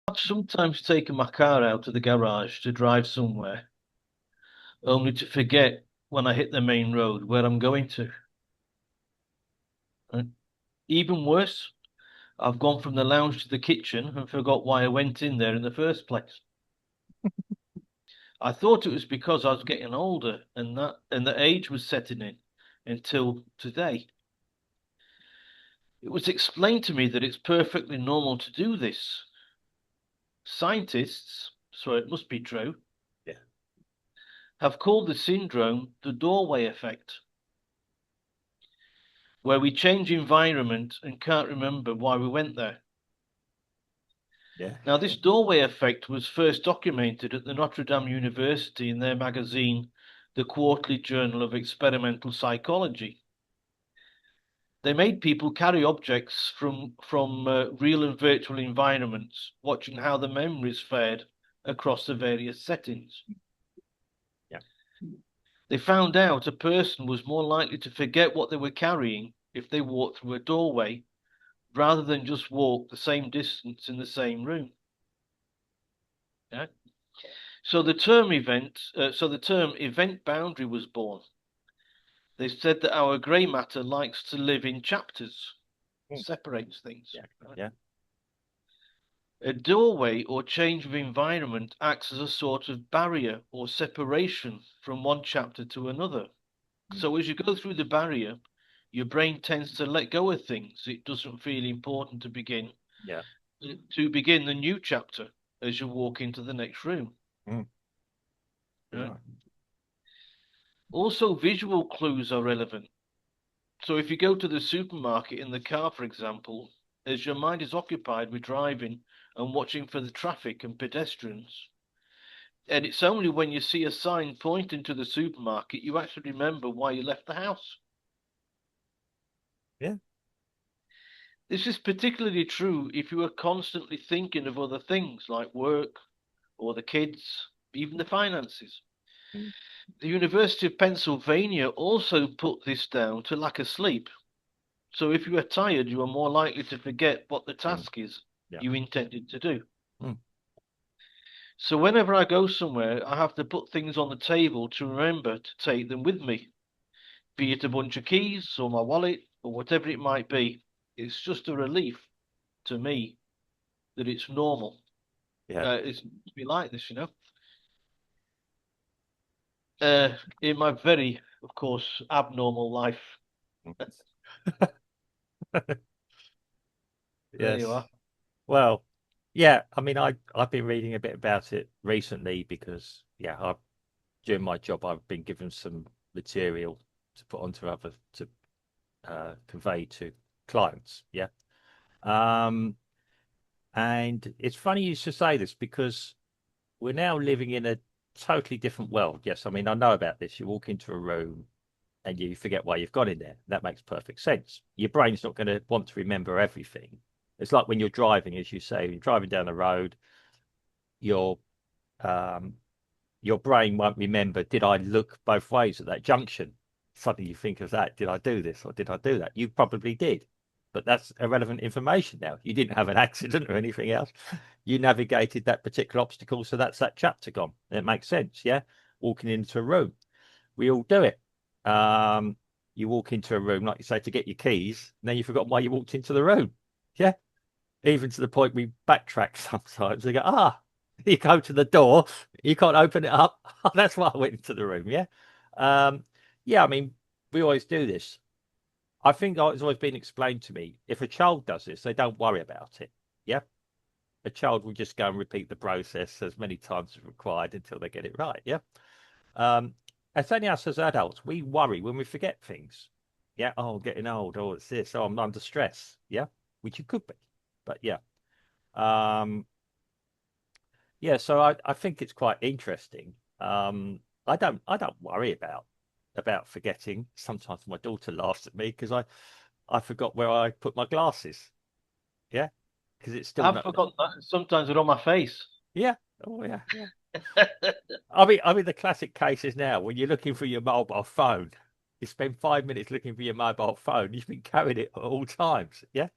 I've sometimes taken my car out of the garage to drive somewhere, only to forget when I hit the main road where I'm going to. And even worse, I've gone from the lounge to the kitchen and forgot why I went in there in the first place. I thought it was because I was getting older and the age was setting in until today. It was explained to me that it's perfectly normal to do this. Scientists, so it must be true, Yeah. have called the syndrome the doorway effect, where we change environment and can't remember why we went there. Yeah. Now, this doorway effect was first documented at the Notre Dame University in their magazine, the Quarterly Journal of Experimental Psychology. They made people carry objects from real and virtual environments, watching how the memories fared across the various settings. Yeah. They found out a person was more likely to forget what they were carrying if they walked through a doorway rather than just walk the same distance in the same room. Yeah. So the term event boundary was born. They said that our grey matter likes to live in chapters, Mm. separates things. Yeah. Right? Yeah. A doorway or change of environment acts as a sort of barrier or separation from one chapter to another. Mm. So as you go through the barrier, your brain tends to let go of things it doesn't feel important Yeah. to begin the new chapter as you walk into the next room. Mm. Right? Yeah. Also, visual clues are relevant. So if you go to the supermarket in the car, for example, as your mind is occupied with driving and watching for the traffic and pedestrians, and it's only when you see a sign pointing to the supermarket you actually remember why you left the house. Yeah. This is particularly true if you are constantly thinking of other things like work or the kids, even the finances. Mm. The University of Pennsylvania also put this down to lack of sleep. So if you are tired, you are more likely to forget what the Mm. task is Yeah. you intended to do. Mm. So whenever I go somewhere, I have to put things on the table to remember to take them with me, be it a bunch of keys or my wallet or whatever it might be. It's just a relief to me that it's normal. Yeah. It's to be like this, you know. Uh, in my very, of course, abnormal life. Mm. There you Yes. are. Well, yeah. I mean, I've been reading a bit about it recently because during my job I've been given some material to put onto other to convey to clients. Yeah. Um, and it's funny you should say this because we're now living in a totally different world. Yes, I mean I know about this. You walk into a room and you forget why you've got in there. That makes perfect sense. Your brain's not going to want to remember everything. It's like when you're driving, as you say, you're driving down the road, your um, your brain won't remember, did I look both ways at that junction? Suddenly you think of that, did I do this or did I do that? You probably did. But that's irrelevant information now. You didn't have an accident or anything else. You navigated that particular obstacle, so that's that chapter gone. It makes sense, yeah? Walking into a room. We all do it. Um, you walk into a room, like you say, to get your keys, and then you forgot why you walked into the room. Yeah. Even to the point we backtrack sometimes. We go, you go to the door, you can't open it up. That's why I went into the room. Yeah. Um, yeah, I mean, we always do this. I think it's always been explained to me if a child does this, they don't worry about it. Yeah. A child will just go and repeat the process as many times as required until they get it right. Yeah. Um, it's only us as adults, we worry when we forget things. Yeah. Oh, I'm getting old. Oh, it's this. Oh, I'm under stress. Yeah. Which you could be. But yeah. Um, yeah, so I think it's quite interesting. I don't worry about forgetting. Sometimes my daughter laughs at me because I forgot where I put my glasses. Yeah, because it's still I've not. forgotten that. Sometimes they're on my face. Yeah. Oh yeah, yeah. I mean the classic case is now when you're looking for your mobile phone, you spend 5 minutes looking for your mobile phone. You've been carrying it at all times. Yeah,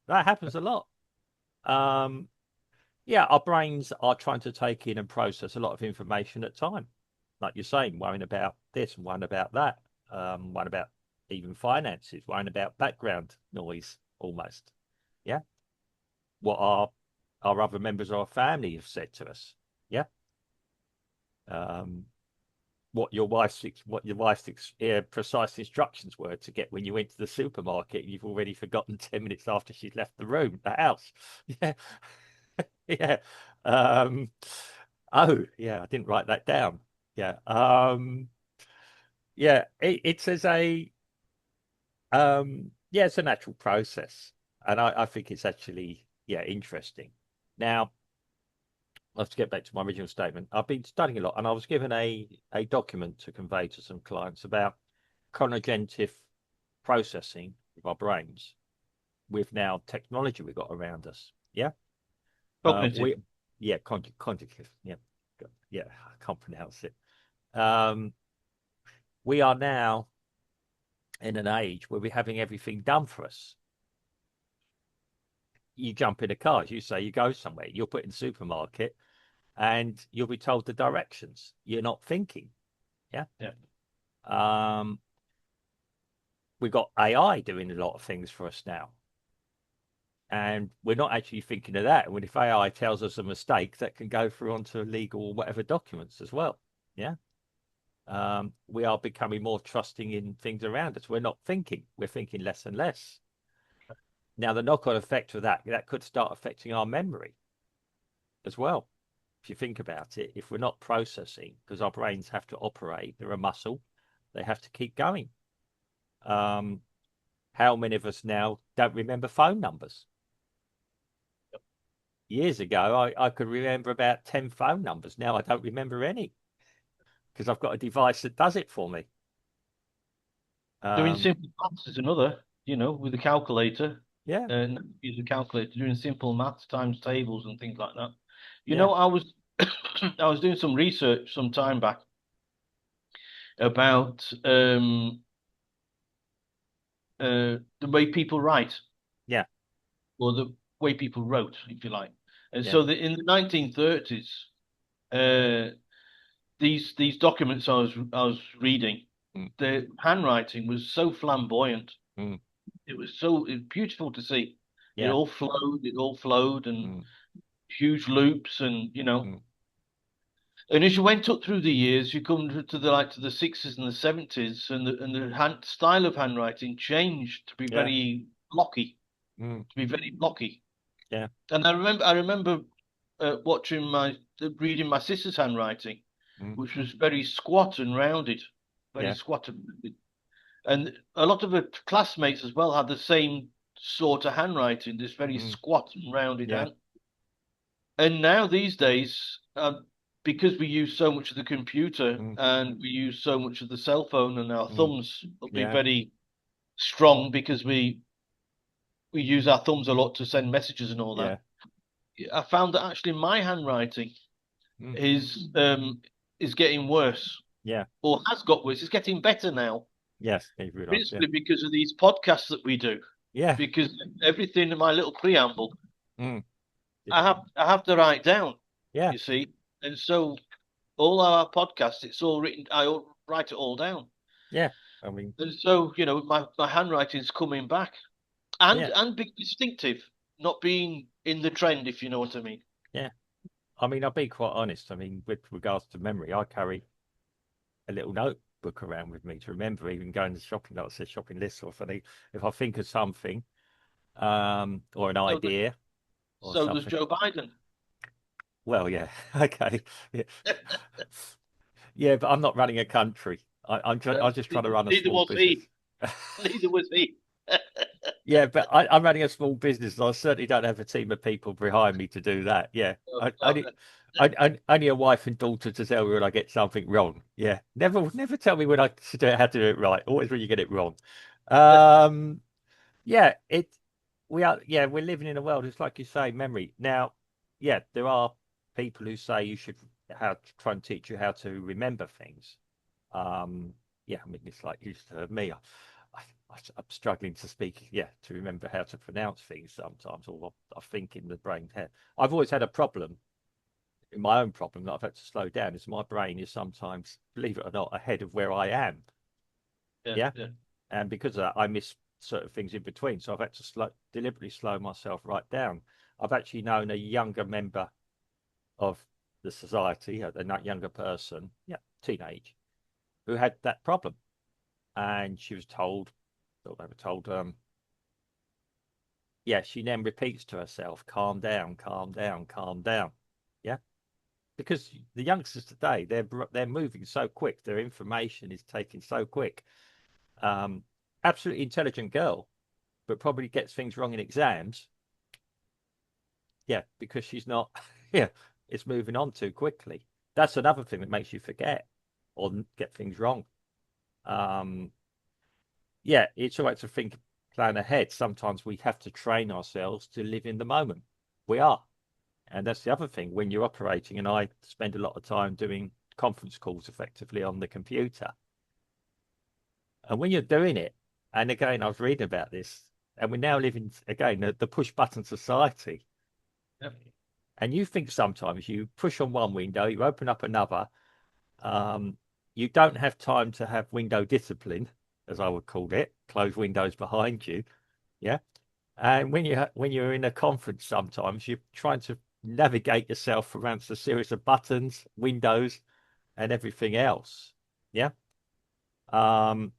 that happens a lot. Um, Yeah, our brains are trying to take in and process a lot of information at a time. Like you're saying, worrying about this, worrying about that, worrying about even finances, worrying about background noise almost. Yeah. What our other members of our family have said to us. Yeah. Um, what your wife's precise instructions were to get when you went to the supermarket. You've already forgotten 10 minutes after she's left the house. Yeah. Yeah. Um, oh, yeah, I didn't write that down. Yeah. Yeah, it's as a yeah, it's a natural process. And I think it's actually, yeah, interesting. Now, let's get back to my original statement. I've been studying a lot, and I was given a document to convey to some clients about cognitive processing of our brains with now technology we've got around us. Yeah. Cognitive. We yeah, cognitive. Yeah. Yeah, I can't pronounce it. Um, we are now in an age where we're having everything done for us. You jump in a car, as you say, you go somewhere, you're put in the supermarket, and you'll be told the directions. You're not thinking. Yeah. Yeah. Um, we've got AI doing a lot of things for us now. And we're not actually thinking of that. And if AI tells us a mistake, that can go through onto legal or whatever documents as well. Yeah. We are becoming more trusting in things around us. We're not thinking, we're thinking less and less. Now, the knock-on effect of that could start affecting our memory as well. If you think about it, if we're not processing, because our brains have to operate, they're a muscle, they have to keep going. How many of us now don't remember phone numbers? Years ago, I could remember about 10 phone numbers. Now I don't remember any because I've got a device that does it for me. Doing Um, simple maths is another, with a calculator, yeah, and use a calculator, doing simple maths, times tables and things like that. yeah, I was I was doing some research some time back about the way people write, yeah, or the way people wrote, if you like. And yeah, so in the 1930s, uh, these documents I was reading, mm, the handwriting was so flamboyant. mm, It was beautiful to see. yeah, It all flowed, and mm, huge loops, mm, and as you went up through the years, you come to the 60s and the 70s, and the style of handwriting changed to be yeah, very blocky, mm, to be very blocky. yeah, And I remember reading my sister's handwriting, mm, which was very squat and rounded, very yeah, squat and rounded. And a lot of her classmates as well had the same sort of handwriting, this very mm, squat and rounded yeah, hand. And now these days, because we use so much of the computer mm, and we use so much of the cell phone, and our mm, thumbs will be yeah, very strong because we use our thumbs a lot to send messages and all that. yeah, I found that actually my handwriting mm, is getting worse, yeah, or has got worse. It's getting better now, yes, David Ross, yeah, principally because of these podcasts that we do. yeah, Because everything in my little preamble, mm, I have to write down, yeah, you see. And so all our podcasts, it's all written. Write it all down. yeah. I mean, And so, my handwriting's coming back, and yeah, being distinctive, not being in the trend, if you know what I mean. yeah. I mean, I'll be quite honest. I mean, with regards to memory, I carry a little notebook around with me to remember, even going to shopping, like I said, shopping lists, or if I think of something, or an So does idea or so does something. Joe Biden. Well, yeah, okay, yeah, yeah, but I'm not running a country. I'm just trying to run a Neither small was business. he. Neither was he. Yeah, but I'm running a small business. And I certainly don't have a team of people behind me to do that. Yeah, No, no, only a wife and daughter to tell me when I get something wrong. Yeah, never tell me when I should do it, how to do it right. Always when you get it wrong. Um, yeah, we're living in a world. It's like you say, memory. Now, yeah, there are people who say you should try and teach you how to remember things. Yeah, I mean, it's like you just heard me. I'm struggling to speak, to remember how to pronounce things sometimes, or I think in the brain. I've always had a problem, my own problem that I've had to slow down is my brain is sometimes, believe it or not, ahead of where I am. Yeah, Yeah. yeah, And because of that, I miss certain things in between. So I've had to deliberately slow myself right down. I've actually known a younger member of the society, a younger person, teenage, who had that problem. And she was told, or they were told, she then repeats to herself, calm down, calm down, calm down. Yeah. Because the youngsters today, they're moving so quick, their information is taking so quick. Um, Absolutely intelligent girl, but probably gets things wrong in exams. Yeah, because she's not, yeah, it's moving on too quickly. That's another thing that makes you forget or get things wrong. Um, it's all right to think, plan ahead. Sometimes we have to train ourselves to live in the moment. We are. And that's the other thing when you're operating, and I spend a lot of time doing conference calls effectively on the computer. And when you're doing it, and again, I was reading about this, and we're now living again the push button society. yep. And you think sometimes you push on one window, you open up another. You don't have time to have window discipline, as I would call it, close windows behind you. Yeah. And when you're in a conference, sometimes you're trying to navigate yourself around a series of buttons, windows, and everything else. Yeah. Um,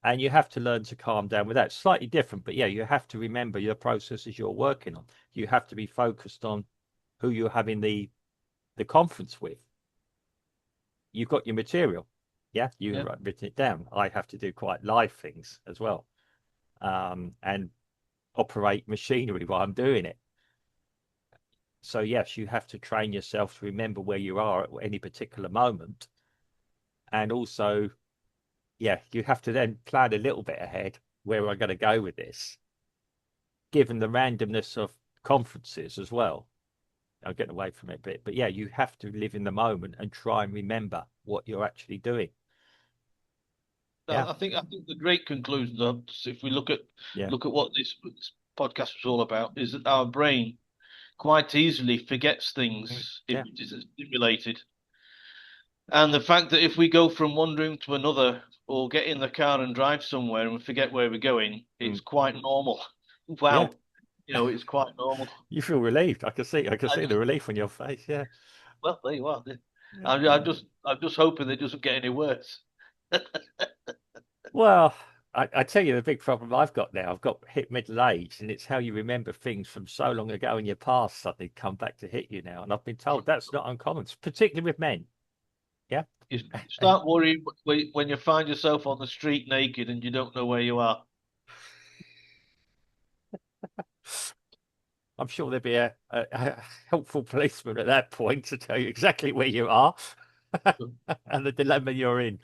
and you have to learn to calm down with that. Slightly different, but you have to remember your processes you're working on. You have to be focused on who you're having the conference with. You've got your material. Yeah, you have Yeah. written it down. I have to do quite live things as well, and operate machinery while I'm doing it. So yes, you have to train yourself to remember where you are at any particular moment, and also, you have to then plan a little bit ahead where I'm going to go with this, given the randomness of conferences as well. I'm getting away from it a bit, but you have to live in the moment and try and remember what you're actually doing. Yeah, I think the great conclusion, though, if we yeah, look at what this podcast was all about, is that our brain quite easily forgets things if yeah, it isn't stimulated. And the fact that if we go from one room to another or get in the car and drive somewhere and we forget where we're going, mm, it's quite normal. yeah. Wow, it's quite normal. You feel relieved. I can I see the just, relief on your face. Yeah, well, there you are. yeah. I'm just hoping it doesn't get any worse. Well, I tell you the big problem I've got now. I've got hit middle age, and it's how you remember things from so long ago in your past suddenly come back to hit you now. And I've been told that's not uncommon, particularly with men. Yeah. You And start worrying when you find yourself on the street naked and you don't know where you are. I'm sure there'd be a helpful policeman at that point to tell you exactly where you are and the dilemma you're in.